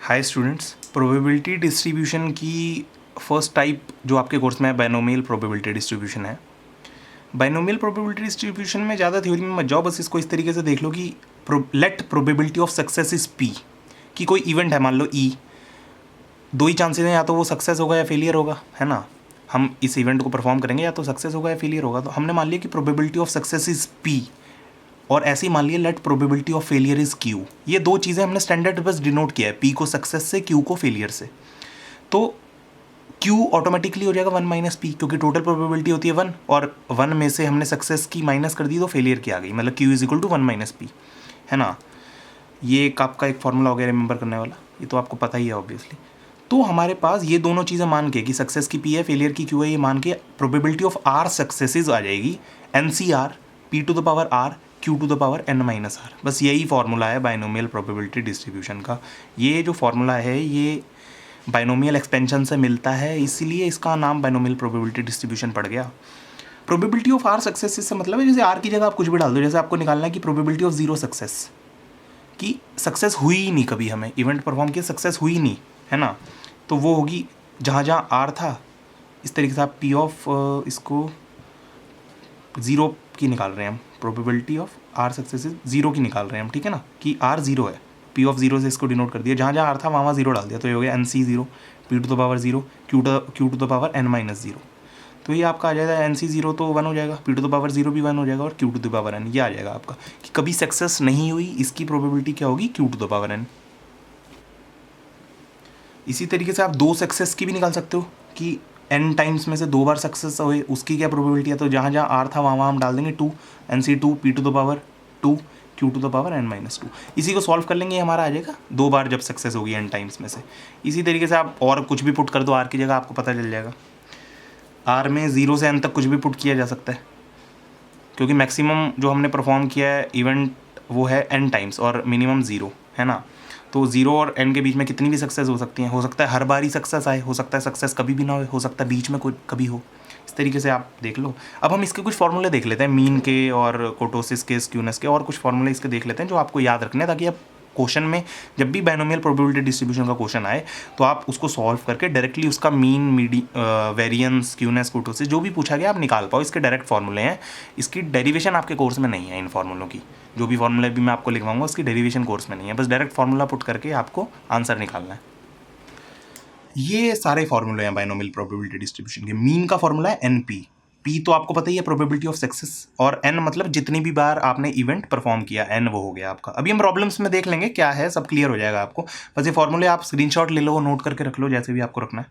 Hi students, probability distribution की first type जो आपके कोर्स में है बाइनोमियल प्रोबेबिलिटी डिस्ट्रीब्यूशन है। बाइनोमियल प्रोबेबिलिटी डिस्ट्रीब्यूशन में ज़्यादा थ्योरी में मत जाओ, बस इसको इस तरीके से देख लो कि let probability of success is P, कि कोई इवेंट है, मान लो ई, दो ही चांसेस हैं, या तो वो सक्सेस होगा या फेलियर होगा, है ना। हम इस इवेंट को परफॉर्म करेंगे, या तो सक्सेस होगा या फेलियर होगा। तो हमने मान लिया कि probability of success is P, और ऐसे ही मान लिया let probability of failure is Q. ये दो चीज़ें हमने स्टैंडर्ड बस डिनोट किया है, पी को सक्सेस से, क्यू को फेलियर से। तो क्यू ऑटोमेटिकली हो जाएगा 1 माइनस पी, क्योंकि टोटल प्रोबेबिलिटी होती है 1, और 1 में से हमने सक्सेस की माइनस कर दी तो फेलियर की आ गई, मतलब Q is equal to 1 minus P, है ना। ये एक आपका एक फॉर्मूला हो गया रिमेंबर करने वाला, ये तो आपको पता ही है ऑब्वियसली। तो हमारे पास ये दोनों चीज़ें मान के कि सक्सेस की पी है, फेलियर की क्यू है, ये मान के प्रोबेबिलिटी ऑफ आर सक्सेसेज आ जाएगी N C R P to the power R Q to the power N minus R. बस यही फॉर्मूला है बाइनोमियल प्रोबेबिलिटी डिस्ट्रीब्यूशन का। ये जो फॉर्मूला है ये बाइनोमियल एक्सपेंशन से मिलता है, इसीलिए इसका नाम बाइनोमियल प्रोबेबिलिटी डिस्ट्रीब्यूशन पड़ गया। प्रोबेबिलिटी ऑफ आर सक्सेस से मतलब है, जैसे आर की जगह आप कुछ भी डाल दो, जैसे आपको निकालना है कि प्रोबेबिलिटी ऑफ जीरो सक्सेस, कि सक्सेस हुई ही नहीं, कभी हमें इवेंट परफॉर्म किया सक्सेस हुई नहीं, है ना। तो वो होगी जहाँ जहाँ आर था, इस तरीके से आप पी ऑफ इसको ज़ीरो की निकाल रहे हैं हम, probability of R success zero की निकाल रहे हैं हम, ठीक है ना, कि आर ज़ीरो है। पी ऑफ ज़ीरो से इसको डिनोट कर दिया, जहाँ जहाँ आर था वहाँ ज़ीरो डाल दिया, तो ये हो गया N C zero P to the power zero Q to the power N minus zero. तो ये आपका आ जाएगा एन सी ज़ीरो तो 1 हो जाएगा, P to the power zero भी 1 हो जाएगा, और Q to the power N ये आ जाएगा आपका, कि कभी सक्सेस नहीं हुई, इसकी प्रोबेबिलिटी क्या होगी, Q to the power N. इसी तरीके से आप दो सक्सेस की भी निकाल सकते हो, कि एन टाइम्स में से 2 बार सक्सेस हुए, उसकी क्या प्रोबेबिलिटी है। तो जहाँ जहाँ आर था वहाँ वहाँ हम डाल देंगे 2 N C 2 P to the power 2 Q to the power N minus 2। इसी को सॉल्व कर लेंगे, हमारा आ जाएगा 2 बार जब सक्सेस होगी एन टाइम्स में से। इसी तरीके से आप और कुछ भी पुट कर दो आर की जगह, आपको पता चल जाएगा। आर में 0 से एन तक कुछ भी पुट किया जा सकता है, क्योंकि मैक्सिमम जो हमने परफॉर्म किया है इवेंट वो है एन टाइम्स और मिनिमम 0, है ना। तो 0 और एन के बीच में कितनी भी सक्सेस हो सकती हैं, हो सकता है हर बार ही सक्सेस आए, हो सकता है सक्सेस कभी भी ना हो सकता है बीच में कोई कभी हो। इस तरीके से आप देख लो। अब हम इसके कुछ फॉर्मूले देख लेते हैं, मीन के और कोटोसिस के, स्क्यूनेस के, और कुछ फॉर्मूले इसके देख लेते हैं जो आपको याद रखने हैं, ताकि आप क्वेश्चन में जब भी बाइनोमियल प्रोबेबिलिटी डिस्ट्रीब्यूशन का क्वेश्चन आए तो आप उसको सॉल्व करके डायरेक्टली उसका मीन वेरिएंस स्क्यूनेस कोटोसिस जो भी पूछा गया आप निकाल पाओ। इसके डायरेक्ट फॉर्मूले हैं, इसकी डेरिवेशन आपके कोर्स में नहीं है। इन फॉर्मूलों की जो भी फॉर्मूले भी मैं आपको लिखवाऊंगा उसकी डेरिवेशन कोर्स में नहीं है, बस डायरेक्ट फॉर्मूला पुट करके आपको आंसर निकालना है। ये सारे फॉर्मूले हैं बाइनोमियल प्रोबेबिलिटी डिस्ट्रीब्यूशन के। मीन का फॉर्मूला है एन पी, पी तो आपको पता ही है प्रोबेबिलिटी ऑफ सक्सेस, और एन मतलब जितनी भी बार आपने इवेंट परफॉर्म किया, एन वो हो गया आपका। अभी हम प्रॉब्लम्स में देख लेंगे क्या है, सब क्लियर हो जाएगा आपको। बस ये फॉर्मूले आप स्क्रीनशॉट ले लो, नोट करके रख लो, जैसे भी आपको रखना है।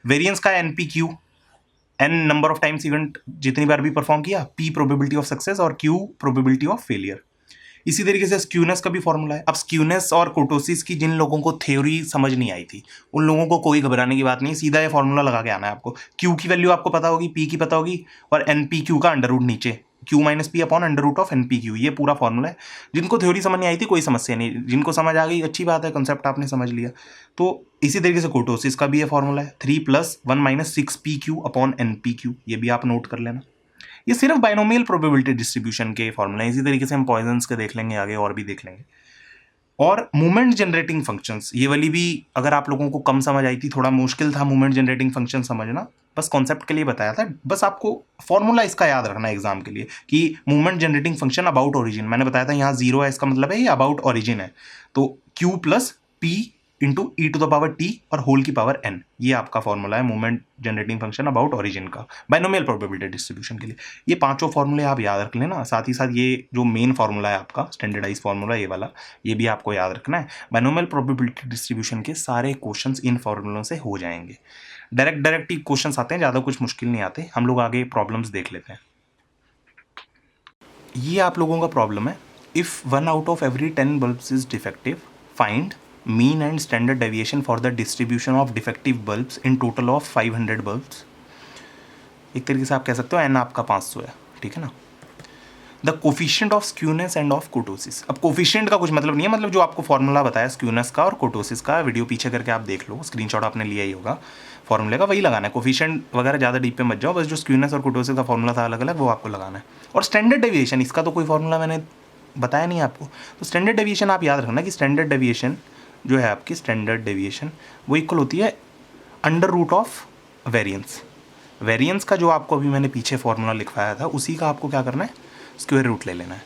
वेरिएंस का N P Q, N number of times event जितनी बार भी परफॉर्म किया, पी प्रोबेबिलिटी ऑफ सक्सेस और क्यू प्रोबेबिलिटी ऑफ फेलियर। इसी तरीके से स्क्यूनेस का भी फॉर्मूला है। अब स्क्यूनेस और कोटोसिस की जिन लोगों को थ्योरी समझ नहीं आई थी उन लोगों को कोई घबराने की बात नहीं, सीधा ये फॉर्मूला लगा के आना है आपको। क्यू की वैल्यू आपको पता होगी, पी की पता होगी, और एन पी क्यू का अंडर रूट नीचे, Q minus P upon under root of N P Q, ये पूरा फॉर्मूला है। जिनको थ्योरी समझ नहीं आई थी कोई समस्या नहीं, जिनको समझ आ गई अच्छी बात है, कंसेप्ट आपने समझ लिया। तो इसी तरीके से कोटोसिस का भी ये फॉर्मूला है, 3 + 1 - 6 P Q upon N P Q, ये भी आप नोट कर लेना। ये सिर्फ बाइनोमियल प्रोबेबिलिटी डिस्ट्रीब्यूशन के फॉर्मूला है। इसी तरीके से हम पॉइजन्स के देख लेंगे आगे, और भी देख लेंगे। और मूवमेंट जनरेटिंग फंक्शंस, ये वाली भी अगर आप लोगों को कम समझ आई थी, थोड़ा मुश्किल था मूवमेंट जनरेटिंग फंक्शन समझना, बस कॉन्सेप्ट के लिए बताया था। बस आपको फॉर्मूला इसका याद रखना है एग्जाम के लिए, कि movement generating function about origin, मैंने बताया था यहाँ 0 है, इसका मतलब है ये अबाउट ओरिजिन है। तो Q plus P into E to the power T और होल की पावर एन, ये आपका फॉर्मूला है movement generating function about origin का बाइनोमियल प्रोबेबिलिटी डिस्ट्रीब्यूशन के लिए। ये पांचों फॉर्मूले आप याद रख लेना। साथ ही साथ ये जो मेन फॉर्मूला है आपका स्टैंडर्डाइज फॉर्मूला, ये वाला, ये भी आपको याद रखना है। बाइनोमियल प्रोबेबिलिटी डिस्ट्रीब्यूशन के सारे क्वेश्चंस इन फॉर्मूलों से हो जाएंगे। डायरेक्ट ही क्वेश्चंस आते हैं, ज़्यादा कुछ मुश्किल नहीं आते। हम लोग आगे प्रॉब्लम्स देख लेते हैं। ये आप लोगों का प्रॉब्लम है, if 1 out of every 10 bulbs is defective, find mean and standard deviation for the distribution of defective bulbs in total of 500 bulbs. एक तरीके से आप कह सकते हो एन आपका 500 है, ठीक है ना। The coefficient of skewness end of kurtosis. अब कोफिशिएंट का कुछ मतलब नहीं है, मतलब जो आपको फॉर्मूला बताया स्क्यूनेस का और कोटोसिस का, वीडियो पीछे करके आप देख लो, स्क्रीनशॉट आपने लिया ही होगा, फॉर्मूले का वही लगाना है। कोफिशिएंट वगैरह ज़्यादा डीप पे मत जाओ, बस जो स्क्यूनेस और कोटोसिस का फॉर्मूला था अलग अलग, वो आपको लगाना है। और स्टैंडर्ड डेविएशन, इसका तो कोई फॉर्मूला मैंने बताया नहीं आपको, तो स्टैंडर्ड डेविएशन आप याद रखना कि स्टैंडर्ड डेविएशन जो है आपकी स्टैंडर्ड डेविएशन वो इक्वल होती है under root of variance. Variance का जो आपको अभी मैंने पीछे फॉर्मूला लिखवाया था उसी का आपको क्या करना है, स्क्वायर रूट ले लेना है।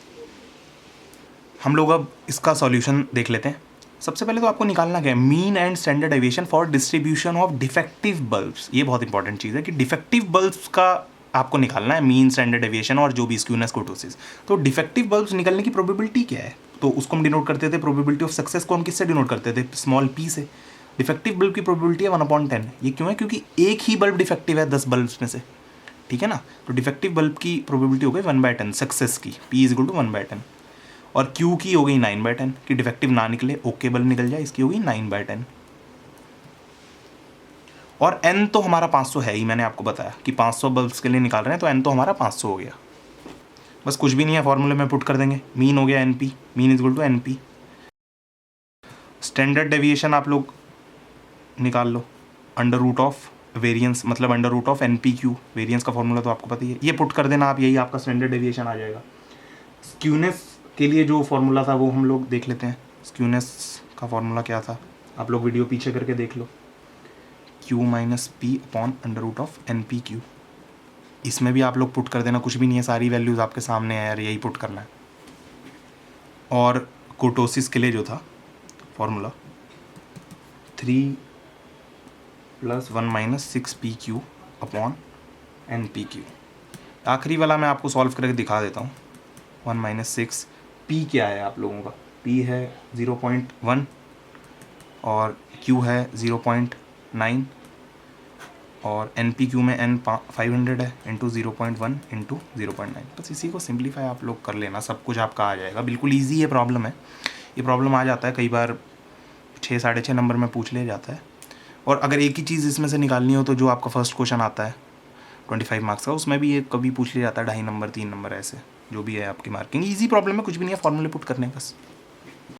हम लोग अब इसका सॉल्यूशन देख लेते हैं। सबसे पहले तो आपको निकालना क्या है, mean and standard deviation for distribution of defective bulbs. ये बहुत इंपॉर्टेंट चीज़ है कि डिफेक्टिव बल्ब्स का आपको निकालना है मीन स्टैंडर्ड डेविएशन और जो भी स्क्यूनेस कुर्टोसिस। तो डिफेक्टिव बल्ब्स निकलने की प्रोबेबिलिटी क्या है, तो उसको हम डिनोट करते थे, प्रोबेबिलिटी ऑफ सक्सेस को हम किससे डिनोट करते थे, स्मॉल p से। डिफेक्टिव बल्ब की प्रोबेबिलिटी है 1/10। ये क्यों है, क्योंकि एक ही बल्ब डिफेक्टिव है 10 बल्ब्स में से, ठीक है ना। तो डिफेक्टिव बल्ब की प्रोबेबिलिटी हो गई 1/10 सक्सेस की, p = 1/10। और Q की हो गई 9/10 कि डिफेक्टिव ना निकले, ओके बल्ब निकल जाए, इसकी हो गई 9/10। और n तो हमारा 500 है ही, मैंने आपको बताया कि 500 बल्ब्स के लिए निकाल रहे हैं, तो n तो हमारा 500 हो गया। बस कुछ भी नहीं है, फॉर्मूले में पुट कर देंगे, मीन हो गया NP, mean = NP। Standard deviation आप लोग निकाल लो अंडर रूट ऑफ वेरिएंस, मतलब under root of NPQ। Variance का फॉर्मूला तो आपको पता ही है, ये पुट कर देना आप, यही आपका स्टैंडर्ड डेविएशन आ जाएगा। स्क्यूनेस के लिए जो फॉर्मूला था वो हम लोग देख लेते हैं। स्क्यूनेस का फॉर्मूला क्या था, आप लोग वीडियो पीछे करके देख लो, Q - P/√of NPQ। इसमें भी आप लोग पुट कर देना, कुछ भी नहीं है, सारी वैल्यूज़ आपके सामने है यार, यही पुट करना है। और कुर्टोसिस के लिए जो था फॉर्मूला 3 + 1 - 6PQ/NPQ। आखिरी वाला मैं आपको सॉल्व करके दिखा देता हूँ। 1 - 6 P क्या है आप लोगों का, P है 0.1 और Q है 0.9 और NPQ में N 500 है इंटू 0.1 इंटू 0.9। बस इसी को सिंप्लीफाई आप लोग कर लेना, सब कुछ आपका आ जाएगा। बिल्कुल ईजी ये प्रॉब्लम है, ये प्रॉब्लम आ जाता है कई बार 6 साढ़े 6 नंबर में पूछ लिया जाता है। और अगर एक ही चीज़ इसमें से निकालनी हो तो जो आपका फर्स्ट क्वेश्चन आता है 25 मार्क्स का, उसमें भी ये कभी पूछ लिया जाता है 2.5 नंबर 3 नंबर, ऐसे जो भी है आपकी मार्किंग। ईजी प्रॉब्लम है, कुछ भी नहीं है, फॉर्मूले पुट करने बस।